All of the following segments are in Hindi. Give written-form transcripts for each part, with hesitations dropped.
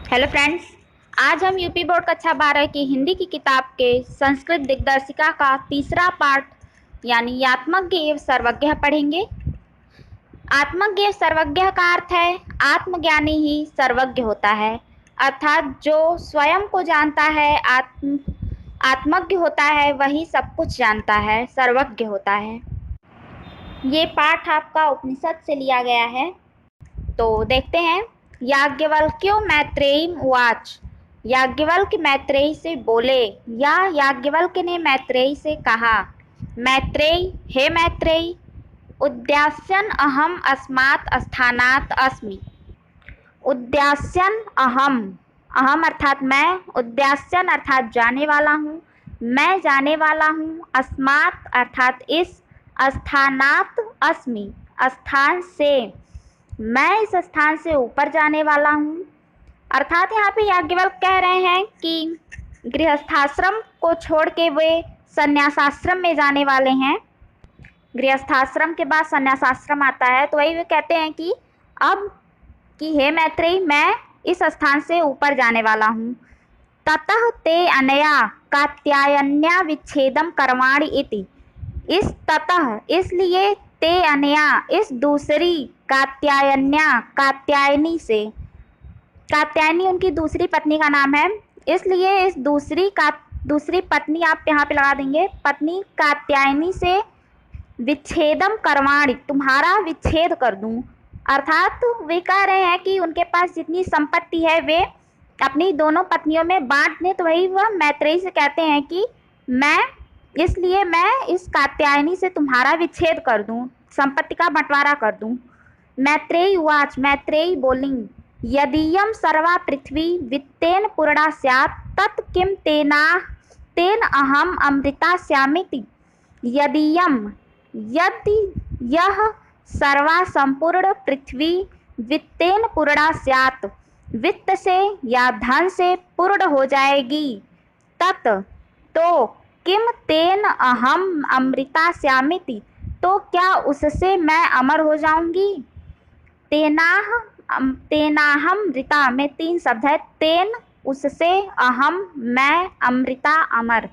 हेलो फ्रेंड्स, आज हम यूपी बोर्ड कक्षा 12 की हिंदी की किताब के संस्कृत दिग्दर्शिका का तीसरा पाठ यानी आत्मज्ञ एवं सर्वज्ञ पढ़ेंगे। आत्मज्ञ एवं सर्वज्ञ का अर्थ है आत्मज्ञानी ही सर्वज्ञ होता है, अर्थात जो स्वयं को जानता है, आत्मज्ञ होता है, वही सब कुछ जानता है, सर्वज्ञ होता है। ये पाठ आपका उपनिषद से लिया गया है, तो देखते हैं। याज्ञवल्क्यो मैत्रेयी उवाच, याज्ञवल्क्य मैत्रेयी से बोले या याज्ञवल्क्य ने मैत्रेयी से कहा, मैत्रेयी, हे मैत्रेयी, उद्यास्यन् अहम अस्मात् स्थानात् अस्मि। उद्यास्यन् अहम, अहम अर्थात मैं, उद्यास्यन् अर्थात जाने वाला हूँ, मैं जाने वाला हूँ, अस्मात् अर्थात इस, स्थानात् अस्मि स्थान से, मैं इस स्थान से ऊपर जाने वाला हूँ। अर्थात यहाँ पे याज्ञवल्क्य कह रहे हैं कि गृहस्थाश्रम को छोड़ के वे संन्यासाश्रम में जाने वाले हैं। गृहस्थाश्रम के बाद संन्यासाश्रम आता है, तो वही वे कहते हैं कि अब कि हे मैत्रेयी, मैं इस स्थान से ऊपर जाने वाला हूँ। ततः ते अनया कात्यायन्या विच्छेदम कर्माणि इति, इस ततः इसलिए, ते अनया इस दूसरी, कात्यायन्या कात्यायनी से, कात्यायनी उनकी दूसरी पत्नी का नाम है, इसलिए इस दूसरी पत्नी आप यहाँ पे लगा देंगे, पत्नी कात्यायनी से विच्छेदम कर्माणि, तुम्हारा विच्छेद कर दूं। अर्थात वे कह रहे हैं कि उनके पास जितनी संपत्ति है वे अपनी दोनों पत्नियों में बांट दें। तो वही वह मैत्रेयी से कहते हैं कि इसलिए मैं इस कात्यायनी से तुम्हारा विच्छेद कर दूं, संपत्ति का बंटवारा कर दूं। मैत्रेयी उवाच, मैत्रेयी बोली, यदीयं सर्वा पृथ्वी वित्तेन पूर्णा स्यात् तत् किं तेन अहम अमृता स्यामिति। यदीयं, यदि यह सर्वा संपूर्ण पृथ्वी वित्तेन पूर्णा स्यात्, वित्त से या धन से पूर्ण हो जाएगी, तत् तो, किम तेन अहम अमृता स्यामिति, तो क्या उससे मैं अमर हो जाऊंगी। तेनाहम मृता में 3 शब्द है, तेन उससे, अहम मैं, अमृता अमर।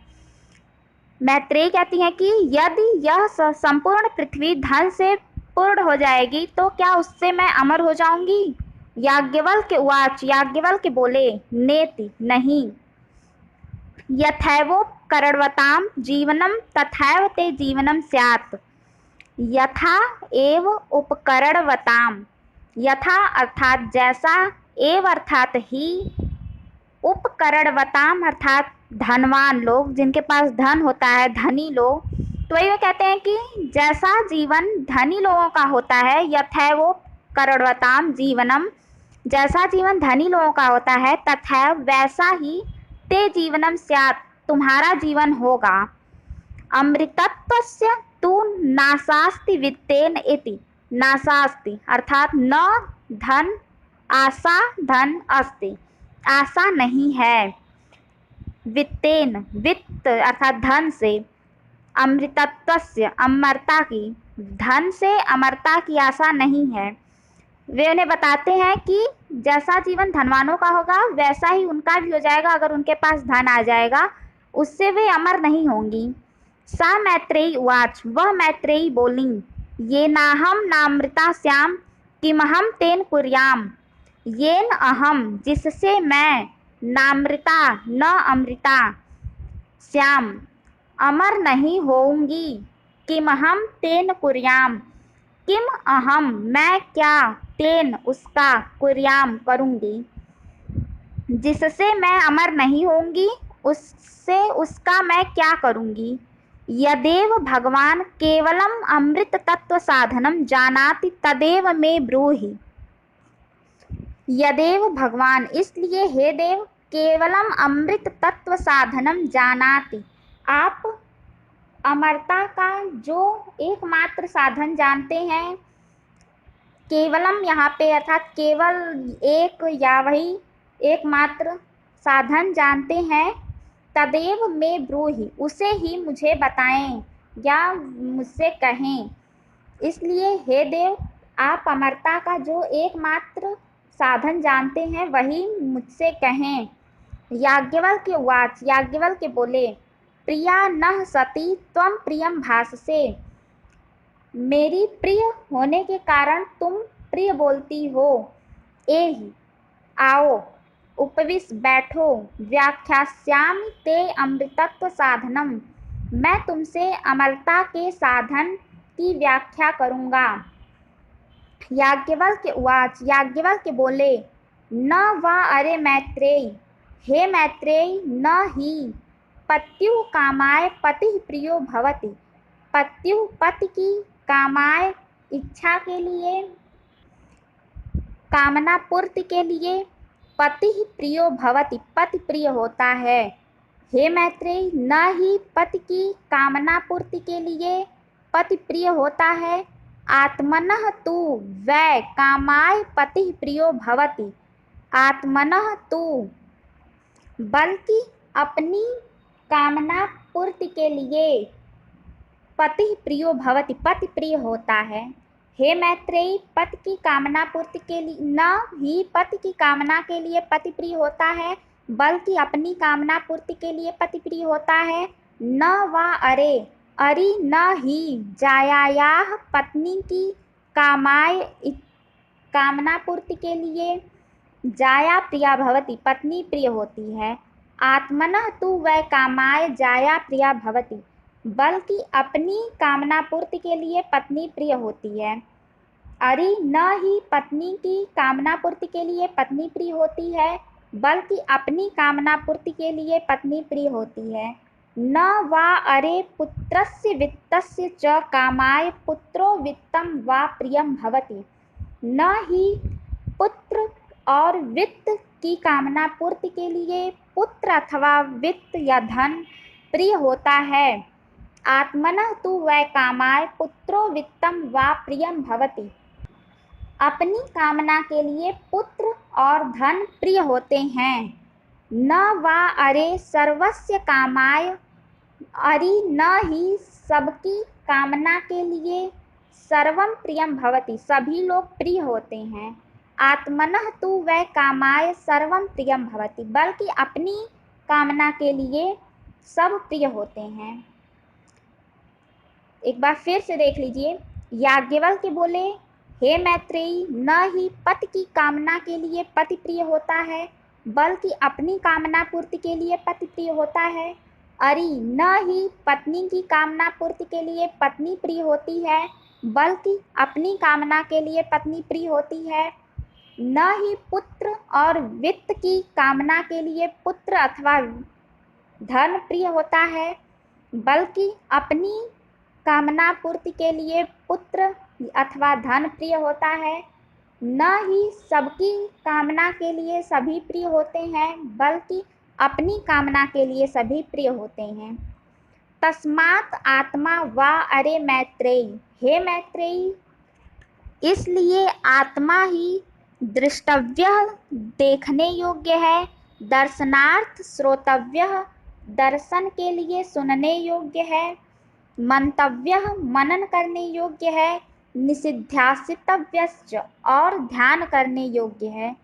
मैत्रेयी कहती हैं कि यदि यह संपूर्ण पृथ्वी धन से पूर्ण हो जाएगी तो क्या उससे मैं अमर हो जाऊंगी। याज्ञवल्क्य उवाच, याज्ञवल्क्य बोले, नेति नहीं, यथैवोपकरणवतां जीवनं तथैव ते जीवनं स्यात्। यथा एव उपकरणवताम, यथा अर्थात जैसा, एव अर्थात ही, उपकरणवताम अर्थात धनवान लोग, जिनके पास धन होता है, धनी लोग। तो वही वो कहते हैं कि जैसा जीवन धनी लोगों का होता है, यथैवोपकरणवताम जीवनम, जैसा जीवन धनी लोगों का होता है, तथैव वैसा ही, ते जीवनम स्यात् तुम्हारा जीवन होगा। अमृतत्वस्य तु नासास्ति वित्तेन इति, नासास्ति अर्थात न धन, आशा धन अस्ति, आशा नहीं है, वित्तेन वित्त अर्थात धन से, अमृतत्वस्य अमरता की, धन से अमरता की आशा नहीं है। वे उन्हें बताते हैं कि जैसा जीवन धनवानों का होगा वैसा ही उनका भी हो जाएगा। अगर उनके पास धन आ जाएगा उससे वे अमर नहीं होंगी। सा मैत्रेयी उवाच, वह मैत्रेयी बोली, ये नाहम नामृता श्याम किमहम तेन कुर्याम। येन अहम जिससे मैं, नामृता न अमृता, श्याम अमर नहीं होऊंगी, किमहम तेन कुर्याम किम अहम मैं क्या, तेन उसका, कुर्याम करूंगी, जिससे मैं अमर नहीं होऊंगी उससे उसका मैं क्या करूंगी। यदेव भगवान केवलम अमृत तत्व साधनम जानाति तदेव में ब्रूहि। यदेव भगवान इसलिए, हे देव, केवलम अमृत तत्व साधनम जानाति, आप अमरता का जो एकमात्र साधन जानते हैं। केवलम यहाँ पे अर्थात केवल एक या वही एकमात्र साधन जानते हैं। तदेव में ब्रूहि, उसे ही मुझे बताएं या मुझसे कहें। इसलिए हे देव, आप अमरता का जो एकमात्र साधन जानते हैं वही मुझसे कहें। याज्ञवल्क्य उवाच, याज्ञवल्क्य बोले, प्रिया नः सती त्वं प्रियं भाससे। मेरी प्रिय होने के कारण तुम प्रिय बोलती हो। एहि, आओ, उपविश बैठो, व्याख्यास्यामि ते अमृतत्व साधनम। मैं तुमसे अमरता के साधन की व्याख्या करूँगा। याज्ञवल्क्य उवाच, याज्ञवल्क्य बोले, न वा अरे मैत्रेयी, हे मैत्रेयी, न हि पत्युः कामाय पतिः प्रियो भवति। पत्युः पति की कामाय इच्छा के लिए, कामना पूर्ति के लिए पति प्रियो भवति, पति प्रिय होता है। हे मैत्रेयी, न ही पति की कामना पूर्ति के लिए पति प्रिय होता है। आत्मनः तु वै कामाय पति प्रियो भवति। आत्मनः तु, बल्कि अपनी कामना पूर्ति के लिए पति प्रियो भवति, पति प्रिय होता है। हे मैत्रेयी, पति की कामना पूर्ति के लिए, न ही पति की कामना के लिए पति प्रिय होता है, बल्कि अपनी कामना पूर्ति के लिए पति प्रिय होता है। न वा अरे, अरि न ही जायायाः पत्नी की कामना पूर्ति के लिए जाया प्रिया भवति, पत्नी प्रिय होती है। आत्मनः तु वै कामाय जाया प्रिया भवति, बल्कि अपनी कामना पूर्ति के लिए पत्नी प्रिय होती है। अरि न ही पत्नी की कामना पूर्ति के लिए पत्नी प्रिय होती है, बल्कि अपनी कामना पूर्ति के लिए पत्नी प्रिय होती है। न वा अरे पुत्रस्य वित्तस्य च कामाय पुत्रो वित्तं वा प्रियं भवति। न ही पुत्र और वित्त की कामना पूर्ति के लिए पुत्र अथवा वित्त या धन प्रिय होता है। आत्मनः तु वै कामाय पुत्रो वित्तं वा प्रियं भवति। अपनी कामना के लिए पुत्र और धन प्रिय होते हैं। न वा अरे सर्वस्य कामाय, अरि न ही सबकी कामना के लिए सर्वं प्रियं भवति, सभी लोग प्रिय होते हैं। आत्मनः तु वै कामाय सर्वं प्रियं भवति, बल्कि अपनी कामना के लिए सब प्रिय होते हैं। एक बार फिर से देख लीजिए। याज्ञवल्क्य बोले, हे मैत्रेयी, न ही पति की कामना के लिए पति प्रिय होता है, बल्कि अपनी कामना पूर्ति के लिए पति प्रिय होता है। अरि न ही पत्नी की कामना पूर्ति के लिए पत्नी प्रिय होती है, बल्कि अपनी कामना के लिए पत्नी प्रिय होती है। न ही पुत्र और वित्त की कामना के लिए पुत्र अथवा धन प्रिय होता है, बल्कि अपनी कामना पूर्ति के लिए पुत्र अथवा धन प्रिय होता है। न ही सबकी कामना के लिए सभी प्रिय होते हैं, बल्कि अपनी कामना के लिए सभी प्रिय होते हैं। तस्मात् आत्मा वा अरे मैत्रेयी, हे मैत्रेयी, इसलिए आत्मा ही दृष्टव्यः, देखने योग्य है, दर्शनार्थ श्रोतव्यः, दर्शन के लिए सुनने योग्य है, मंतव्यः, मनन करने योग्य है, निसिध्यासितव्यश्च, और ध्यान करने योग्य है।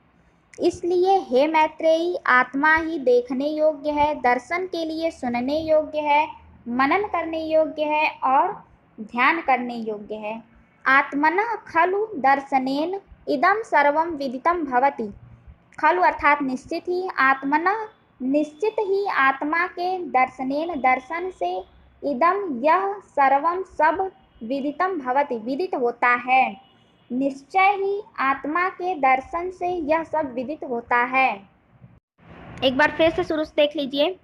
इसलिए हे मैत्रेयी, आत्मा ही देखने योग्य है, दर्शन के लिए सुनने योग्य है, मनन करने योग्य है और ध्यान करने योग्य है। आत्मनः खलु दर्शनेन इदं सर्वं विदितं भवति। खलु अर्थात निश्चित ही, आत्मनः निश्चित ही आत्मा के दर्शनेन दर्शन से, इदं यह सर्वं सब विदितं भवति विदित होता है। निश्चय ही आत्मा के दर्शन से यह सब विदित होता है। एक बार फिर से शुरू से देख लीजिए।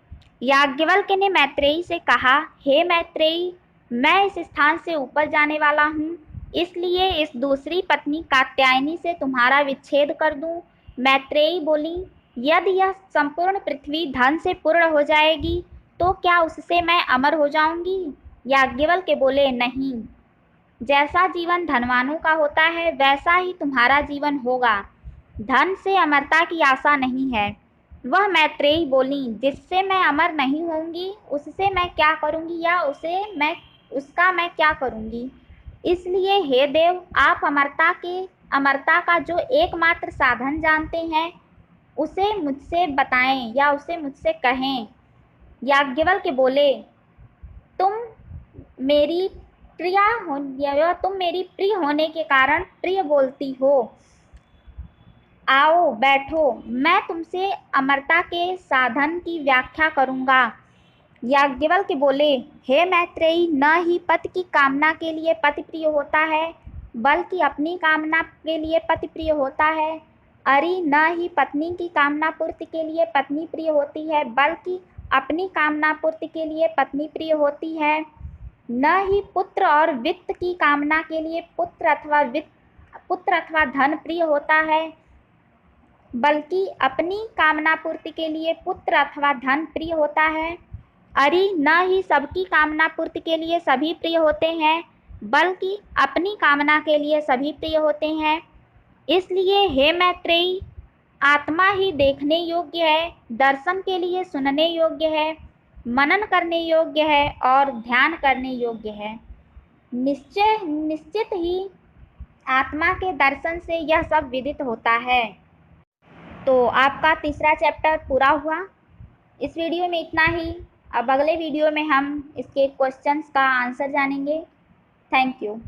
याज्ञवल्क्य ने मैत्रेयी से कहा, हे मैत्रेयी, मैं इस स्थान से ऊपर जाने वाला हूँ, इसलिए इस दूसरी पत्नी कात्यायनी से तुम्हारा विच्छेद कर दूं। मैत्रेयी बोली, यदि यह संपूर्ण पृथ्वी धन से पूर्ण हो जाएगी तो क्या उससे मैं अमर हो जाऊंगी? याज्ञवल्क्य बोले, नहीं, जैसा जीवन धनवानों का होता है वैसा ही तुम्हारा जीवन होगा। धन से अमरता की आशा नहीं है। वह मैत्रेयी बोली, जिससे मैं अमर नहीं होंगी उससे मैं क्या करूंगी, या उसका मैं क्या करूंगी? इसलिए हे देव, आप अमरता के अमरता का जो एकमात्र साधन जानते हैं उसे मुझसे बताएं या उसे मुझसे कहें। याज्ञवल्क्य बोले, तुम मेरी तुम मेरी प्रिय होने के कारण प्रिय बोलती हो। आओ बैठो, मैं तुमसे अमरता के साधन की व्याख्या करूंगा। याज्ञवल्क्य बोले, हे मैत्रेयी, न ही पति की कामना के लिए पति प्रिय होता है, बल्कि अपनी कामना के लिए पति प्रिय होता है। अरि, न ही पत्नी की कामना पूर्ति के लिए पत्नी प्रिय होती है, बल्कि अपनी कामना पूर्ति के लिए पत्नी प्रिय होती है। न ही पुत्र और वित्त की कामना के लिए पुत्र अथवा धन प्रिय होता है, बल्कि अपनी कामना पूर्ति के लिए पुत्र अथवा धन प्रिय होता है। अरि, न ही सबकी कामना पूर्ति के लिए सभी प्रिय होते हैं, बल्कि अपनी कामना के लिए सभी प्रिय होते हैं। इसलिए हे मैत्रेयी, आत्मा ही देखने योग्य है, दर्शन के लिए सुनने योग्य है, मनन करने योग्य है और ध्यान करने योग्य है। निश्चित ही आत्मा के दर्शन से यह सब विदित होता है। तो आपका तीसरा चैप्टर पूरा हुआ। इस वीडियो में इतना ही। अब अगले वीडियो में हम इसके क्वेश्चंस का आंसर जानेंगे। Thank you.